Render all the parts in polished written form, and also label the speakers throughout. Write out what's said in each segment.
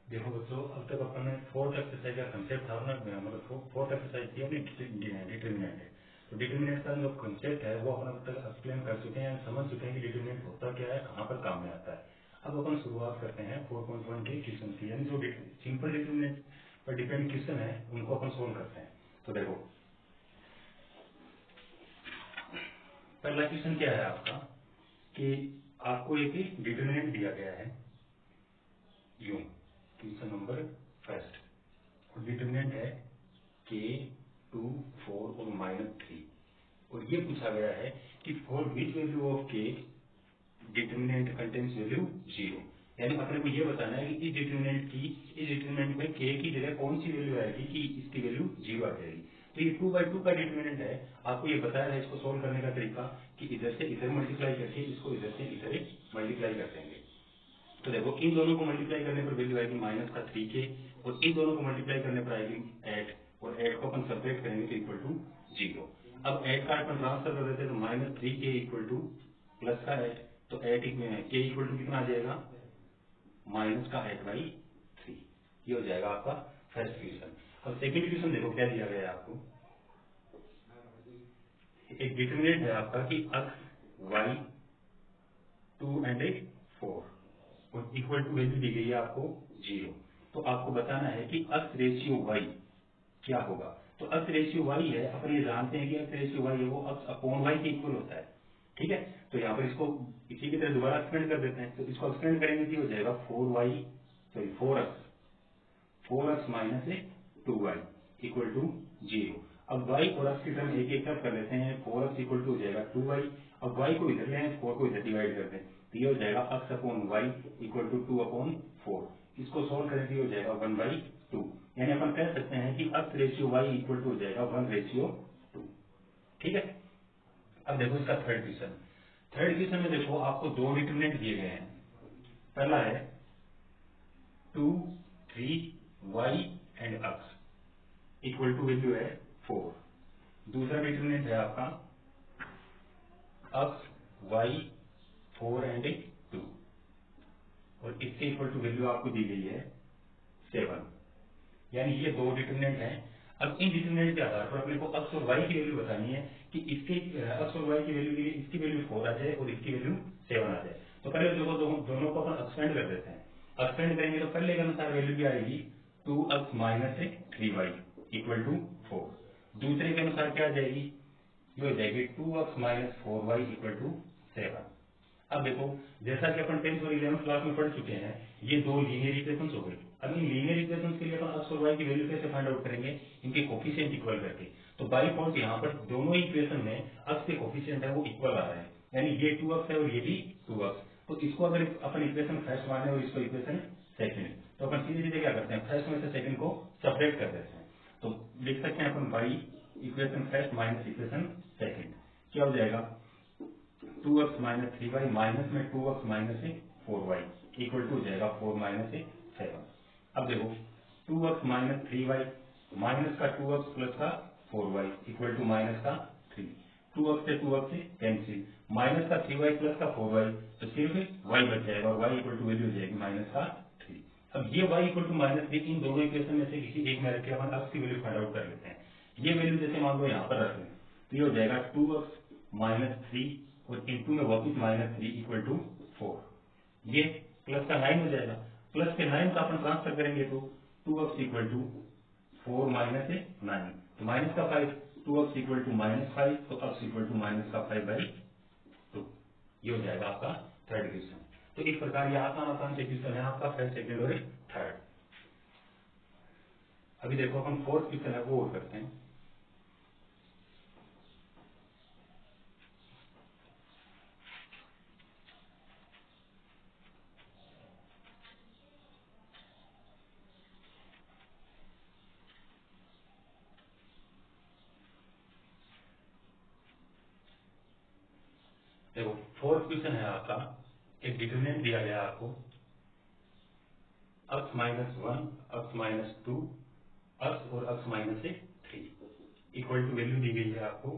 Speaker 1: देखो बच्चों, अब तक अपन ने फोर्थ एक्सरसाइज का कंसेप्ट था ना, मतलब फोर्थ एक्सरसाइज थी अपनी डिटर्मिनेंट है। तो डिटर्मिनेंट का जो कंसेप्ट है वो अपन अब तक एक्सप्लेन कर चुके हैं, समझ चुके हैं कि डिटर्मिनेंट होता क्या है, कहाँ पर काम में आता है। अब अपन शुरुआत करते हैं 4.1 के क्वेश्चन की, यानी जो सिंपल डिटर्मिनेंट पर डिपेंड क्वेश्चन है उनको अपन सोल्व करते हैं। तो देखो पहला क्वेश्चन क्या है आपका कि आपको एक डिटर्मिनेंट दिया गया है यूं, क्वेश्चन नंबर फर्स्ट, और डिटर्मिनेंट है के 2 4 और -3, और ये पूछा गया है कि फॉर विच वैल्यू ऑफ के डिटर्मिनेंट कंटेन्स वैल्यू 0। यानी अपने को ये बताना है कि इस डिटर्मिनेंट में के की जगह कौन सी वैल्यू आएगी कि इसकी वैल्यू 0 आ जाएगी। तो ये 2/2 का डिटर्मिनेंट है, आपको ये बताया है इसको सोल्व करने का तरीका कि इधर से इधर मल्टीप्लाई करके इसको इधर से इधर मल्टीप्लाई कर देंगे। तो देखो इन दोनों को मल्टीप्लाई करने पर वैल्यू आएगी -3k, और इन दोनों को मल्टीप्लाई करने पर आएगी 8, और 8 को अपन सेपरेट करेंगे तो इक्वल टू 0। अब 8 का अपन ट्रांसफर कर देते हैं तो -3k इक्वल टू प्लस का 8, तो 8 में k इक्वल टू कितना आ जाएगा माइनस का 8/3। ये हो जाएगा आपका फर्स्ट क्वेश्चन। अब सेकंड क्वेश्चन देखो क्या दिया गया है आपको, एक डिटर्मिनेंट है आपका कि अक्स y 2 एंड 4 और इक्वल टू वैल्यू दी गई है आपको 0। तो आपको बताना है कि अक्स रेशियो y क्या होगा। तो अक्स रेशियो y है, अपन ये जानते हैं कि अक्स रेशियो y है वो अक्स अपॉन y के इक्वल होता है। ठीक है, तो यहाँ पर इसको इसी की तरह दोबारा एक्सपेंड कर देते हैं, तो इसको एक्सपेंड करेंगे तो हो जाएगा 4x minus 2y equal to 0। अब y और x की टर्म एक एक तरफ कर लेते हैं, 4x इक्वल टू हो जाएगा 2y। अब y को इधर ले आए, 4 को इधर डिवाइड कर दें, तो ये हो जाएगा x upon y equal to 2/4। इसको सोल्व करें तो ये हो जाएगा 1/2। यानी अपन कह सकते हैं कि x ratio y equal to हो जाएगा 1:2। ठीक है, अब देखो इसका थर्ड क्वेश्चन। थर्ड क्वेश्चन में देखो आपको दो डिटर्मिनेंट दिए गए हैं। पहला है 2 3 y and x equal to value है 4। दूसरा डिटर्मिनेंट है आपका x y 4 एंड 2, और इसके इक्वल टू वैल्यू आपको दी गई है 7। यानी ये दो डिटर्मिनेंट हैं। अब इन डिटर्मिनेंट के आधार पर अपने को x और y की वैल्यू बतानी है कि इसके x और y की वैल्यू के लिए इसकी वैल्यू 4 आ जाए और इसकी वैल्यू 7 आ जाए। तो पहले देखो दोनों को अपन एक्सपेंड कर देते हैं। एक्सपेंड करेंगे तो पहले के अनुसार वैल्यू क्या आएगी 2x minus 3y equal to 4। दूसरे के अनुसार क्या आ जाएगी, ये हो जाएगी 2x minus 4y equal to 7। अब देखो जैसा कि अपन 10th और 11th क्लास में पढ़ चुके हैं, ये दो लीनियर इक्वेशंस हो गई। अब इन लीनियर इक्वेशंस के लिए अपन x और y की वैल्यू कैसे फाइंड आउट करेंगे, इनके कोफिशिएंट इक्वल करके। तो बाई डिफॉल्ट यहाँ पर दोनों इक्वेशन में x के कोफिशिएंट है वो इक्वल आ रहे हैं, यानी ये 2x है और ये भी 2x। तो इसको अगर अपन इक्वेशन फर्स्ट माने और इसको इक्वेशन सेकंड, तो अपन सीधे सीधे क्या करते हैं, फर्स्ट में से सेकंड को सेपरेट कर देते हैं। तो लिख सकते हैं अपन by equation first minus equation second, क्या हो जाएगा 2x माइनस 3y माइनस में 2x minus 4y equal to हो जाएगा 4 माइनस 7। अब देखो 2x माइनस 3y माइनस का 2x प्लस का 4y इक्वल टू माइनस का 3। 2x से 2x से कैंसिल, माइनस का 3y प्लस का 4y, तो सिर्फ y बच जाएगा और y इक्वल टू वैल्यू हो जाएगी माइनस का 3। अब ये y इक्वल टू -3 इन दोनों इक्वेशन में से किसी एक में रख के अपन x की वैल्यू फाइंड आउट कर लेते हैं। ये वैल्यू जैसे मान लो यहाँ पर रख लें, तो ये हो जाएगा 2x माइनस 3 और इंटू में वापिस -3 इक्वल टू 4। ये प्लस का 9 हो जाएगा, प्लस के 9 का अपन ट्रांसफर करेंगे तो 2x इक्वल टू 4 माइनस 9, तो माइनस का 5, 2x इक्वल टू -5, तो x इक्वल टू माइनस का 5/2। ये हो जाएगा आपका थर्ड क्वेश्चन। तो इस प्रकार ये आसान आसान से क्वेश्चन है आपका फर्स्ट, सेकंड और थर्ड। अभी देखो हम फोर्थ क्वेश्चन है वो करते हैं। देखो फोर्थ क्वेश्चन है आपका, एक डिटरमिनेंट दिया गया आपको x minus 1, x minus 2, x और x minus 3 equal to value दी गई है आपको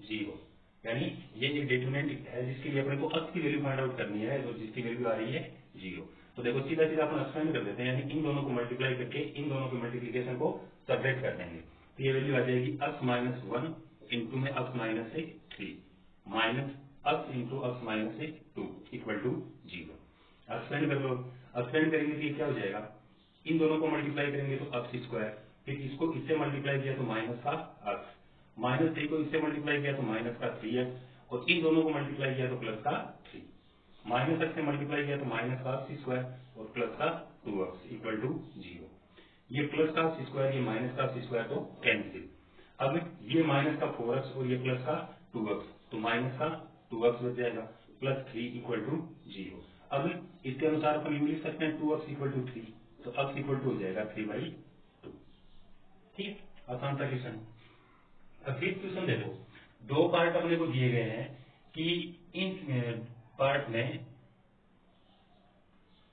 Speaker 1: 0। यानी ये एक डिटरमिनेंट है जिसके लिए अपने को x की वैल्यू फाइंड आउट करनी है और जिसकी वैल्यू आ रही है 0। तो देखो सीधा सीधा अपन एक्सपेंड कर देते हैं, यानी इन दोनों को मल्टीप्लाई करके इन दोनों के मल्टीप्लीकेशन को सबट्रैक्ट कर देंगे। तो ये वैल्यू आ जाएगी x माइनस 1 इंटू में x minus 3 minus x into x minus 2 equal to 0। Expand कर लो, एक्सपेंड करेंगे तो ये क्या हो जाएगा, इन दोनों को मल्टीप्लाई करेंगे तो x स्क्वायर, फिर इसको इससे मल्टीप्लाई किया तो माइनस का x, माइनस 3 को इससे मल्टीप्लाई किया तो माइनस का 3x और इन दोनों को मल्टीप्लाई किया तो प्लस का 3, माइनस x से मल्टीप्लाई किया तो माइनस का x स्क्वायर और प्लस का 2x इक्वल टू 0। ये प्लस का x स्क्वायर ये माइनस का x स्क्वायर तो कैंसिल। अब ये माइनस का 4x और ये प्लस का 2x तो माइनस का 2x बच जाएगा प्लस 3 इक्वल टू 0। अब इसके अनुसार अपन यू लिख सकते हैं 2x इक्वल टू 3, तो x इक्वल टू हो जाएगा 3/2। ठीक है, आसान सा क्वेश्चन। अब फिर क्वेश्चन देखो, दो पार्ट अपने को दिए गए हैं कि इन पार्ट में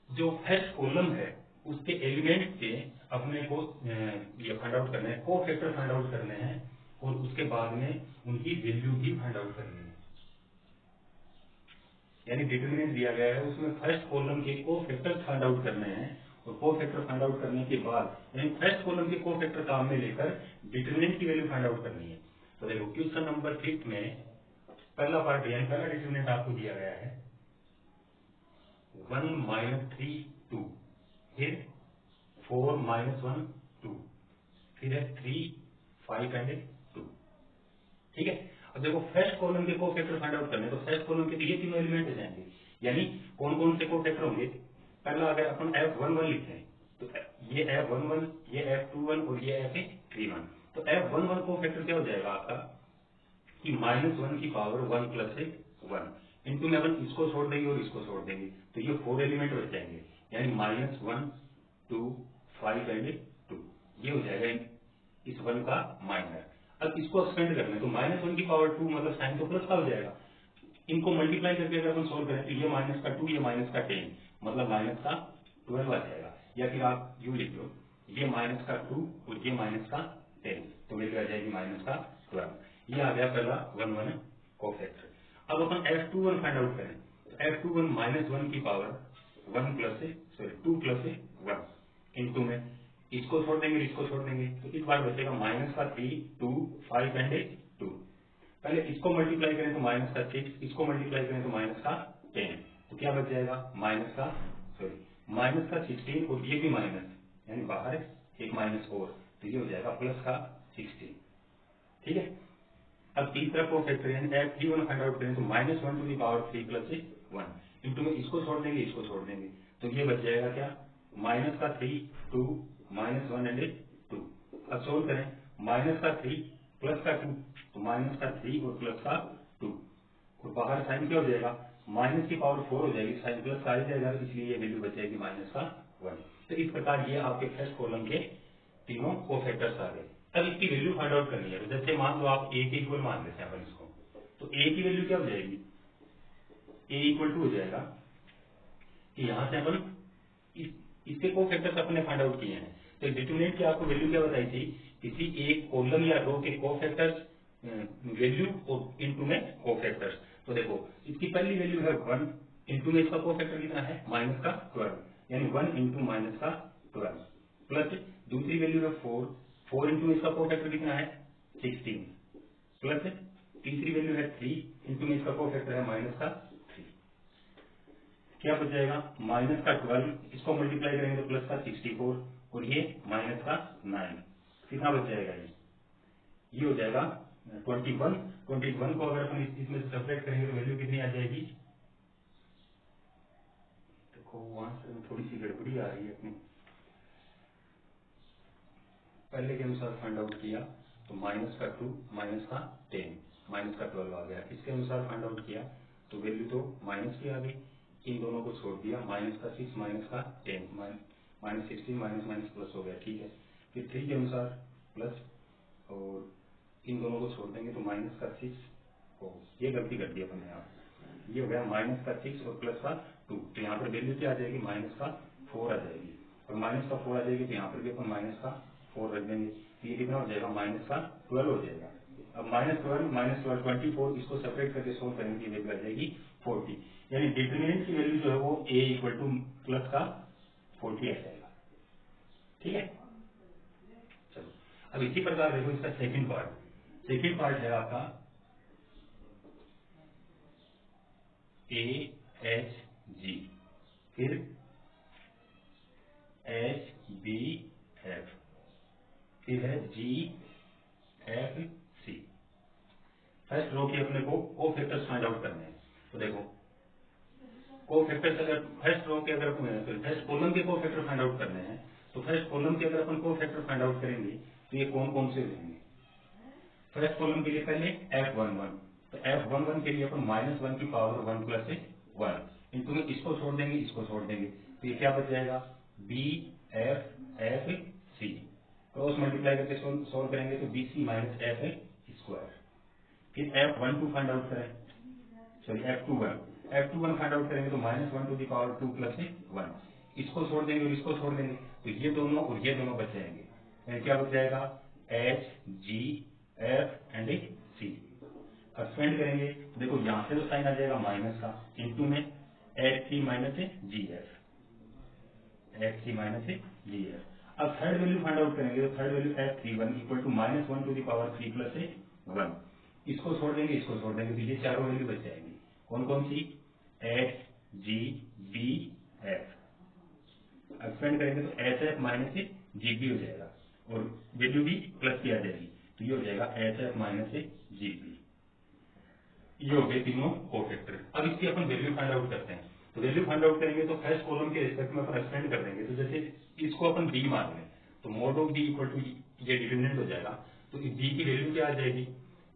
Speaker 1: जो फर्स्ट कॉलम है उसके एलिमेंट के अपने को ये फाइंड आउट करने हैं, को फैक्टर फाइंड आउट करने हैं और उसके बाद में उनकी वैल्यू भी फाइंड आउट करनी है। यानी डिटरमिनेंट दिया गया है उसमें फर्स्ट कॉलम के को फैक्टर फाइंड आउट करने हैं और को फैक्टर फाइंड आउट करने के बाद यानी फर्स्ट कॉलम के को फैक्टर काम में लेकर डिटरमिनेंट की वैल्यू फाइंड आउट करनी है। तो देखो क्वेश्चन नंबर 5 में पहला पार्ट यानी पहला डिटरमिनेंट आपको दिया गया है 1 माइनस 3 2, फिर 4 माइनस 1 2, फिर है 3 5 एंड 2। ठीक है, अब देखो फर्स्ट कॉलम के को फैक्टर फाइंड आउट करने तो फर्स्ट कॉलम के ये तीनों एलिमेंट हो जाएंगे, यानी कौन कौन से को फैक्टर होंगे। पहला अगर अपन F11 लिखें तो ये F11 ये F21 और ये F31, तो F11 को फैक्टर क्या हो जाएगा आपका कि -1 की पावर 1 प्लस 1 इंटू में अपन इसको छोड़ देंगे और इसको छोड़ देंगे तो ये 4 एलिमेंट बच जाएंगे, यानी -1 2 5 एंड 2, ये हो जाएगा इस 1 का माइनर। अब इसको एक्सपेंड करना है तो -1 की पावर 2 मतलब साइन तो प्लस का हो जाएगा, इनको मल्टीप्लाई करके अगर अपन सोल्व करें तो ये माइनस का 2 ये माइनस का 10 मतलब माइनस का 12 आ जाएगा, या फिर आप यू लिख लो ये माइनस का 2 और ये माइनस का 10 तो वैल्यू आ जाएगी माइनस का 12। ये आ गया पहला 1 1 को फैक्टर। अब अपन F21 फाइंड आउट करें तो F21 -1 की पावर 1 प्लस 2 प्लस 1 इंटू में इसको छोड़ देंगे इसको छोड़ देंगे तो इस बार बचेगा माइनस का 3 2 5 एंड 2। पहले इसको मल्टीप्लाई करें तो माइनस का 6, इसको मल्टीप्लाई करें तो माइनस का 10, तो क्या बच जाएगा माइनस का 16 और ये भी माइनस यानी बाहर एक -4 तो ये हो जाएगा प्लस का 16। ठीक है, अब तीसरा को फैक्टर यानी F31 फाइंड आउट करें तो -1 to the power 3 plus 1 into में इसको छोड़ देंगे इसको छोड़ देंगे तो ये बच जाएगा क्या माइनस का 3 2 -1 एंड 2। अब सोल्व करें माइनस का 3 प्लस का 2 तो माइनस का 3 और प्लस का 2 और बाहर साइन क्या हो जाएगा माइनस की पावर 4 हो जाएगी, साइन प्लस का आ जाएगा इसलिए ये वैल्यू बच जाएगी माइनस का 1। तो इस प्रकार ये आपके फर्स्ट कॉलम के तीनों को फैक्टर्स आ गए। अब इसकी वैल्यू फाइंड आउट करनी है, तो जैसे मान लो आप ए के इक्वल मान लेते हैं अपन इसको, तो ए की वैल्यू क्या हो जाएगी ए इक्वल टू हो जाएगा कि यहाँ से अपन इसके को फैक्टर्स अपने फाइंड आउट किए हैं। तो डिटरमिनेंट की आपको वैल्यू क्या बताई थी, किसी एक कॉलम या रो के को फैक्टर्स वैल्यू और इनटू में को फैक्टर्स। तो देखो इसकी पहली वैल्यू है 1 इंटू में इसका को फैक्टर कितना है माइनस का 12 यानी 1 इंटू माइनस का 12 प्लस दूसरी वैल्यू है 4 इंटू इसका को फैक्टर कितना है 16 प्लस तीसरी वैल्यू है 3 इंटू में इसका को फैक्टर है माइनस का 3। क्या बच जाएगा माइनस का 12 इसको मल्टीप्लाई करेंगे तो प्लस का 64 और ये माइनस का 9 कितना बच जाएगा ये हो जाएगा 21 को अगर अपन इसमें से सेपरेट करेंगे तो वैल्यू कितनी आ जाएगी, देखो वहां से थोड़ी सी गड़बड़ी आ रही है अपनी, पहले के अनुसार फाइंड आउट किया तो माइनस का 2 माइनस का 10 माइनस का 12 आ गया, इसके अनुसार फाइंड आउट किया तो वैल्यू तो माइनस की आ गई, इन दोनों को छोड़ दिया माइनस का 6 माइनस का 10 माइनस 16 माइनस माइनस प्लस हो गया। ठीक है, फिर 3 के अनुसार प्लस और इन दोनों को छोड़ देंगे तो माइनस का 6 हो, ये गलती कर दी अपन ने यहाँ, ये हो गया माइनस का 6 और प्लस का 2 तो यहाँ पर वैल्यू क्या आ जाएगी माइनस का 4 आ जाएगी और माइनस का 4 आ जाएगी तो यहाँ पर भी अपन माइनस का 4 रख देंगे, ये कितना हो जाएगा माइनस का 12 हो जाएगा। अब -12 24, इसको सेपरेट करके सोल्व करेंगे ये वैल्यू आ जाएगी 40। यानी डिटरमिनेंट की वैल्यू जो है वो a इक्वल टू प्लस का 40 आ जाएगा। ठीक है, चलो अब इसी प्रकार देखो इसका सेकंड पार्ट है आपका ए एच जी, फिर एच बी एफ, फिर है जी एफ सी। फर्स्ट रो के अपने को कोफैक्टर्स फाइंड आउट करने हैं। तो देखो कोफैक्टर्स अगर फर्स्ट रो के अगर फर्स्ट कॉलम के कोफैक्टर फाइंड आउट करने हैं, तो फर्स्ट कॉलम के अगर अपन कोफैक्टर फाइंड आउट करेंगे तो ये कौन कौन से रहेंगे। फर्स्ट कॉलम के लिए पहले F11, तो F11 के लिए अपन -1 की पावर 1 प्लस 1 इंटू में इसको छोड़ देंगे, इसको छोड़ देंगे, तो ये क्या बच जाएगा B F F C. Cross multiply करके सोल्व करेंगे तो बी सी माइनस एफ स्क्वायर। फिर F12 फाइंड आउट करें, सॉरी F21 फाइंड आउट करेंगे तो -1 टू दी पावर 2 प्लस 1, इसको छोड़ देंगे और इसको छोड़ देंगे, तो ये दोनों और ये दोनों बच जाएंगे। यानी क्या बच जाएगा H ji F and C. Expand करेंगे, देखो यहाँ से तो साइन आ जाएगा माइनस का, इंटू में एच सी माइनस जी एफ। अब थर्ड वैल्यू फाइंड आउट करेंगे तो third value F31 equal to -1 to the power 3 plus 1, इसको छोड़ देंगे, इसको छोड़ देंगे, तो ये चारों वैल्यू बच जाएंगी। कौन कौन सी H G B F. Expand करेंगे तो एच एफ माइनस जी बी हो जाएगा और वैल्यू भी प्लस की आ जाएगी, तो ये हो जाएगा एच एफ माइनस जी बी। ये हो गए तीनों कोफैक्टर। अब इसकी अपन वैल्यू फाइंड आउट करते हैं। तो वैल्यू फाइंड आउट करेंगे तो फर्स्ट कॉलम के रिस्पेक्ट में अपन एक्सपेंड कर देंगे। तो जैसे इसको अपन डी मान लें तो mod of D equal to ये डिटरमिनेंट हो जाएगा। तो डी की वैल्यू क्या आ जाएगी,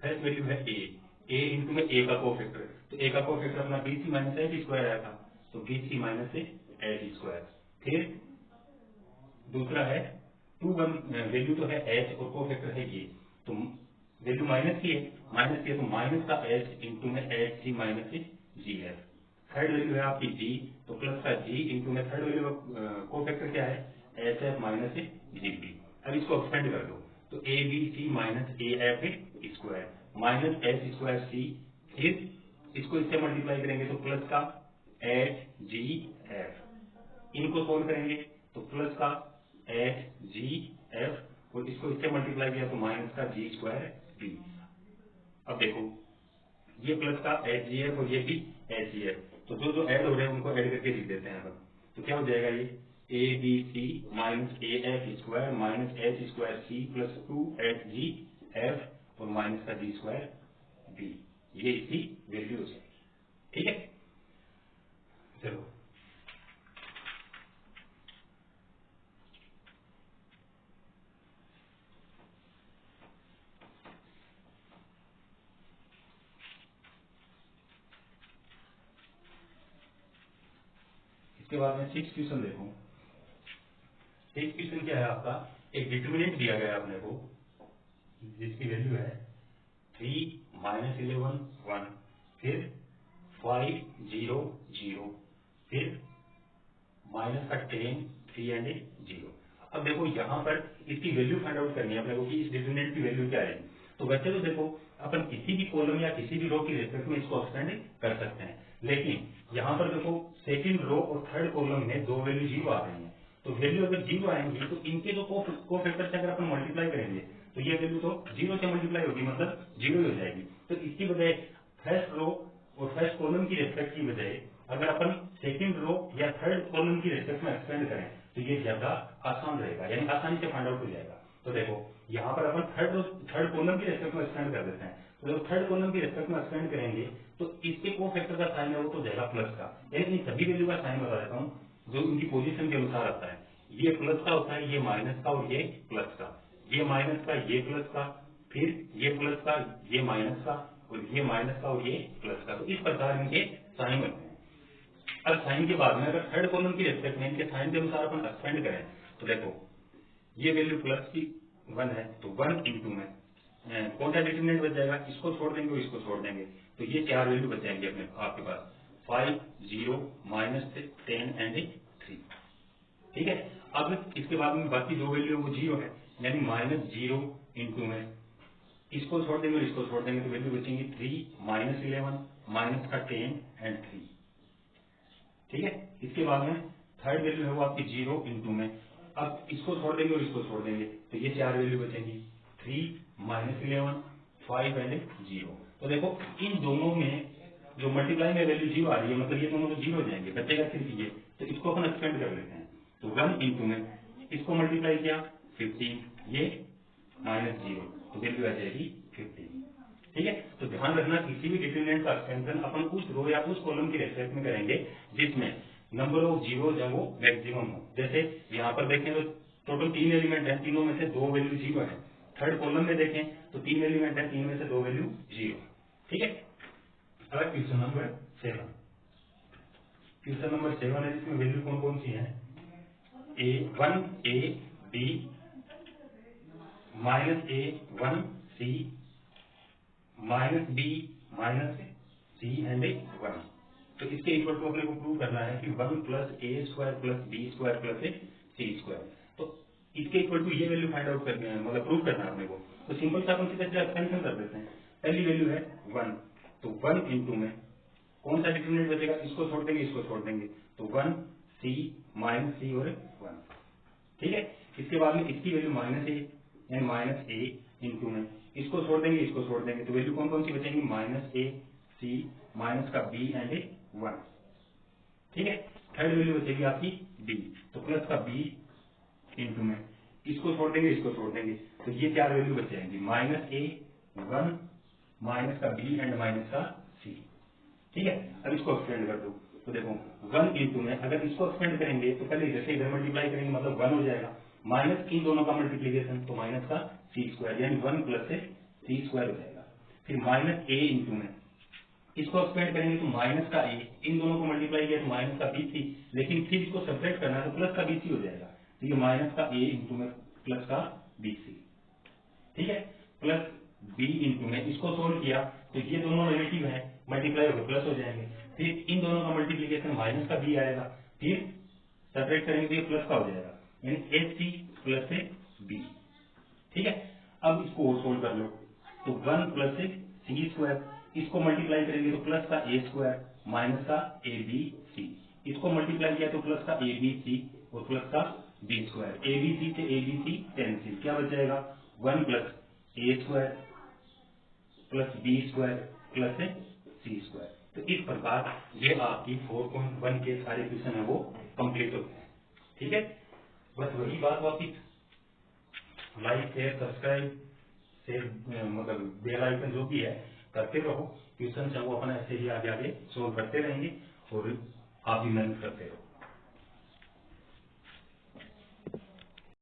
Speaker 1: फर्स्ट वैल्यू है ए इंटू में ए का कोफैक्टर, तो ए का कोफैक्टर अपना बी सी माइनस एच स्क्वायर आया था, तो बी सी माइनस एच स्क्वायर। फिर दूसरा है 2 1 वैल्यू तो है एच और कोफैक्टर है ये, तो वैल्यू माइनस की है तो माइनस का एच इंटू में एच सी माइनस जी एफ। थर्ड वैल्यू है आपकी जी, तो प्लस का जी इंटू में थर्ड वैल्यू कोफैक्टर क्या है एच एफ माइनस जी बी। अब इसको एक्सपेंड कर दो तो a B C minus A F square minus H square c. फिर इसको इससे मल्टीप्लाई करेंगे तो प्लस का एच जी एफ, इनको सोल्व करेंगे तो प्लस का एच जी एफ और इसको इससे मल्टीप्लाई किया तो माइनस का जी स्क्वायर बी। अब देखो ये प्लस का एच जी एफ और ये भी एच जी एफ, तो जो जो ऐड हो रहे हैं उनको ऐड करके लिख देते हैं अपन। तो क्या हो जाएगा ये A B C minus A F square minus H square C plus 2 H ji F और माइनस का जी स्क्वायर बी। ये इसकी वैल्यू हो जाएगी। ठीक है, चलो इसके बाद में 6 क्वेश्चन देखो। एक क्वेश्चन क्या है आपका, एक डिटरमिनेंट दिया गया है अपने को जिसकी वैल्यू है 3 -11 1, फिर 5 0 0, फिर माइनस का 10 3 एंड 0। अब देखो यहाँ पर इसकी वैल्यू फाइंड आउट करनी है अपने को कि इस डिटरमिनेंट की वैल्यू क्या आएगी। तो वैसे तो देखो अपन किसी भी कॉलम या किसी भी रो की रिस्पेक्ट में इसको एक्सपेंड कर सकते हैं, लेकिन यहाँ पर देखो सेकंड रो और थर्ड कॉलम में दो वैल्यू जीरो आ रही है, तो वैल्यू अगर जीरो आएंगी तो इनके जो कोफैक्टर से अगर अपन मल्टीप्लाई करेंगे तो ये वैल्यू तो जीरो से मल्टीप्लाई होगी, मतलब जीरो हो जाएगी। तो इसकी बजाय फर्स्ट रो और फर्स्ट कॉलम की रिस्पेक्ट की बजाय अगर अपन सेकंड रो या थर्ड कॉलम की रिस्पेक्ट में एक्सपेंड करें तो ये ज्यादा आसान रहेगा, यानी आसानी से फाइंड आउट हो जाएगा। तो देखो यहाँ पर अपन थर्ड कॉलम की रिस्पेक्ट में एक्सपेंड कर देते हैं, तो जब थर्ड कॉलम की रिस्पेक्ट में एक्सपेंड करेंगे तो इसके कोफैक्टर का साइन है वो तो जाएगा प्लस का। यानी इन सभी वैल्यू का साइन बता देता हूँ जो इनकी पोजीशन के अनुसार आता है। ये प्लस का होता है, ये माइनस का और ये प्लस का, ये माइनस का ये प्लस का, फिर ये प्लस का ये माइनस का और ये माइनस का और ये प्लस का। तो इस प्रकार इनके साइन होते हैं। अब साइन के बाद में अगर थर्ड कॉलम की रिस्पेक्ट में इनके साइन के अनुसार अपन एक्सपेंड करें तो देखो ये वैल्यू प्लस की 1 है तो 1 इंटू में कौन सा डिटरमिनेंट बच जाएगा, इसको छोड़ देंगे और इसको छोड़ देंगे, तो ये चार वैल्यू बच जाएंगे अपने आपके पास 5 0 -10 एंड 3। ठीक है, अब इसके बाद में बाकी दो वैल्यू वो जीरो है, यानी -0 इंटू में इसको छोड़ देंगे और इसको छोड़ देंगे तो वैल्यू बचेंगी 3 माइनस 11 माइनस का 10 एंड 3। ठीक है, इसके बाद में थर्ड वैल्यू है वो आपकी 0 इंटू में, अब इसको छोड़ देंगे और इसको छोड़ देंगे तो ये 4 वैल्यू बचेंगी 3 माइनस 11 5 एंड 0। तो देखो इन दोनों में जो मल्टीप्लाई में वैल्यू 0 आ रही है, मतलब ये दोनों तो 0 हो जाएंगे, बचेगा सिर्फ ये। तो इसको अपन एक्सपेंड कर लेते हैं। तो 1 इंटू में इसको मल्टीप्लाई किया 15, ये माइनस 0, तो वैल्यू आ जाएगी 15। ठीक है, तो ध्यान रखना किसी भी डिटरमिनेंट का एक्सपेंशन अपन उस रो या उस कॉलम के रेस्पेक्ट में करेंगे जिसमें नंबर ऑफ जीरो है वो मैक्सिमम हो। जैसे यहाँ पर देखें तो टोटल 3 एलिमेंट है, तीनों में से 2 वैल्यू 0 है। थर्ड कॉलम में देखें तो 3 एलिमेंट है, 3 में से 2 वैल्यू 0। ठीक है, अब क्वेश्चन नंबर 7। क्वेश्चन नंबर 7 है, इसमें वैल्यू कौन कौन सी है? A1 A B minus A1 C minus B minus C and 1। तो इसके इक्वल टू अपने को प्रूव करना है कि 1 plus a square plus b square plus c square. तो इसके इक्वल टू ये वैल्यू फाइंड आउट करनी है, मतलब प्रूव करना है अपने को। तो सिंपल सा अपन सीधे एक्सपेंशन कर देते हैं। पहली वैल्यू है 1, तो 1 इंटू में कौन सा डिटरमिनेंट बचेगा? इसको छोड़ देंगे, इसको छोड़ देंगे, तो 1 C माइनस सी और 1। ठीक है, इसके बाद में इसकी वैल्यू माइनस ए यानी माइनस ए इंटू में इसको छोड़ देंगे, इसको छोड़ देंगे, तो वैल्यू कौन कौन सी बचेंगी? माइनस ए सी माइनस का बी एंड 1। ठीक है, थर्ड वैल्यू बचेगी आपकी बी, तो प्लस का बी इंटू में इसको छोड़ देंगे, इसको छोड़ देंगे, तो ये 4 वैल्यू बच जाएंगी माइनस ए 1 माइनस का बी एंड माइनस का सी। ठीक है, अब इसको एक्सपेंड कर दो, तो देखो 1 इंटू में अगर इसको एक्सपेंड करेंगे तो पहले जैसे इधर मल्टीप्लाई करेंगे मतलब 1 हो जाएगा, माइनस इन दोनों का मल्टीप्लीकेशन तो माइनस का सी स्क्वायर यानी 1 प्लस से सी स्क्वायर हो जाएगा। फिर माइनस ए इंटू में इसको एक्सपेंड करेंगे तो माइनस का ए, इन दोनों को मल्टीप्लाई किया तो माइनस का बी सी, लेकिन फिर इसको सब्ट्रैक्ट करना है तो प्लस का बी सी हो जाएगा, तो ये माइनस का ए इंटू में प्लस का बी सी। ठीक है, प्लस बी इंटू में इसको सोल्व किया तो ये दोनों नेगेटिव है, मल्टीप्लाई होकर प्लस हो जाएंगे, फिर इन दोनों का मल्टीप्लीकेशन माइनस का बी आएगा, फिर सब्ट्रैक्ट करेंगे तो ये प्लस का हो जाएगा यानी ए सी प्लस से बी। ठीक है, अब इसको और सोल्व कर लो, तो 1 प्लस सी स्क्वायर, इसको मल्टीप्लाई करेंगे तो प्लस का ए स्क्वायर माइनस का ए बी सी, इसको मल्टीप्लाई किया तो प्लस का ए बी सी और प्लस का b square, a B c से ए बी सी कैंसिल, क्या बच जाएगा? 1 plus a square plus b square plus c square. तो इस प्रकार ये आपकी 4.1 के सारे क्वेश्चन है वो कंप्लीट होते हैं। ठीक है, बस वही बात वापिस लाइक शेयर सब्सक्राइब शेयर मतलब बेल आइकन जो भी है करते रहो, क्वेश्चन है वो अपना ऐसे ही आगे आगे सोल्व करते रहेंगे और आप भी मेहनत करते रहो।